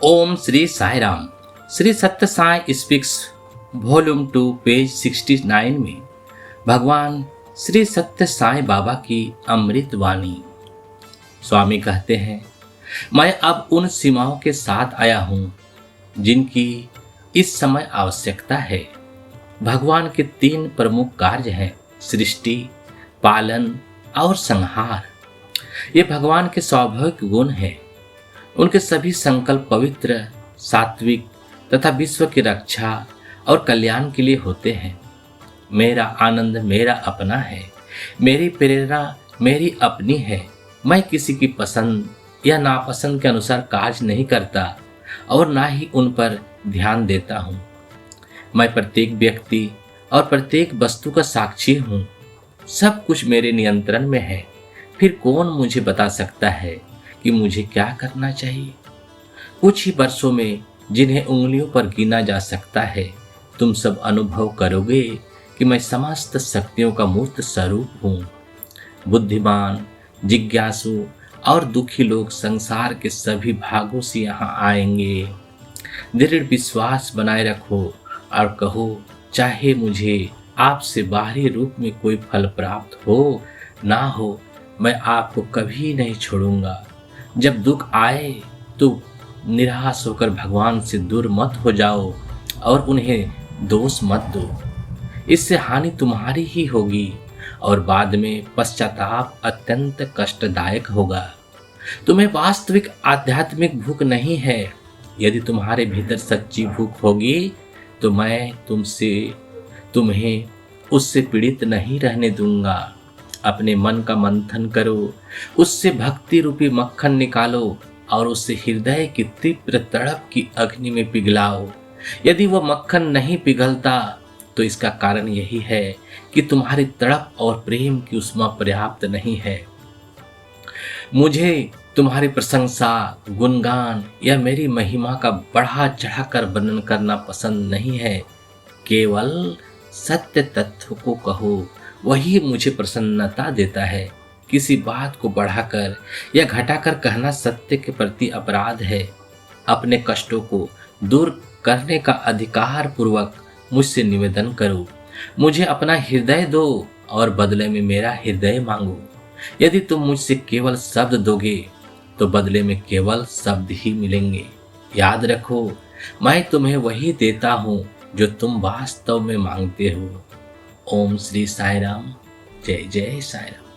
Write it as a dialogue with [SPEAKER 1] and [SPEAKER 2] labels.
[SPEAKER 1] ओम श्री साई राम। श्री सत्य Sai speaks volume 2 page 69 में भगवान श्री सत्य साई बाबा की अमृत वाणी। स्वामी कहते हैं, मैं अब उन सीमाओं के साथ आया हूँ जिनकी इस समय आवश्यकता है। भगवान के 3 प्रमुख कार्य हैं, सृष्टि, पालन और संहार। ये भगवान के स्वाभाविक गुण हैं। उनके सभी संकल्प पवित्र, सात्विक तथा विश्व की रक्षा और कल्याण के लिए होते हैं। मेरा आनंद मेरा अपना है, मेरी प्रेरणा मेरी अपनी है। मैं किसी की पसंद या नापसंद के अनुसार कार्य नहीं करता और ना ही उन पर ध्यान देता हूँ। मैं प्रत्येक व्यक्ति और प्रत्येक वस्तु का साक्षी हूँ। सब कुछ मेरे नियंत्रण में है। फिर कौन मुझे बता सकता है कि मुझे क्या करना चाहिए? कुछ ही वर्षों में, जिन्हें उंगलियों पर गिना जा सकता है, तुम सब अनुभव करोगे कि मैं समस्त शक्तियों का मूर्त स्वरूप हूँ। बुद्धिमान, जिज्ञासु और दुखी लोग संसार के सभी भागों से यहाँ आएंगे। दृढ़ विश्वास बनाए रखो और कहो, चाहे मुझे आपसे बाहरी रूप में कोई फल प्राप्त हो ना हो, मैं आपको कभी नहीं छोड़ूंगा। जब दुख आए तो निराश होकर भगवान से दूर मत हो जाओ और उन्हें दोष मत दो। इससे हानि तुम्हारी ही होगी और बाद में पश्चाताप अत्यंत कष्टदायक होगा। तुम्हें वास्तविक आध्यात्मिक भूख नहीं है। यदि तुम्हारे भीतर सच्ची भूख होगी तो मैं तुम्हें उससे पीड़ित नहीं रहने दूंगा। अपने मन का मंथन करो, उससे भक्ति रूपी मक्खन निकालो और उससे हृदय की तीव्र तड़प की अग्नि में पिघलाओ। यदि वह मक्खन नहीं पिघलता तो इसका कारण यही है कि तुम्हारी तड़प और प्रेम की उष्मा पर्याप्त नहीं है। मुझे तुम्हारी प्रशंसा, गुणगान या मेरी महिमा का बढ़ा चढ़ाकर वर्णन करना पसंद नहीं है। केवल सत्य तत्व को कहो, वही मुझे प्रसन्नता देता है। किसी बात को बढ़ाकर या घटाकर कहना सत्य के प्रति अपराध है। अपने कष्टों को दूर करने का अधिकार पूर्वक मुझसे निवेदन करो। मुझे अपना हृदय दो और बदले में मेरा हृदय मांगो। यदि तुम मुझसे केवल शब्द दोगे तो बदले में केवल शब्द ही मिलेंगे। याद रखो, मैं तुम्हें वही देता हूँ जो तुम वास्तव में मांगते हो। ओम श्री साई राम। जय जय साई राम।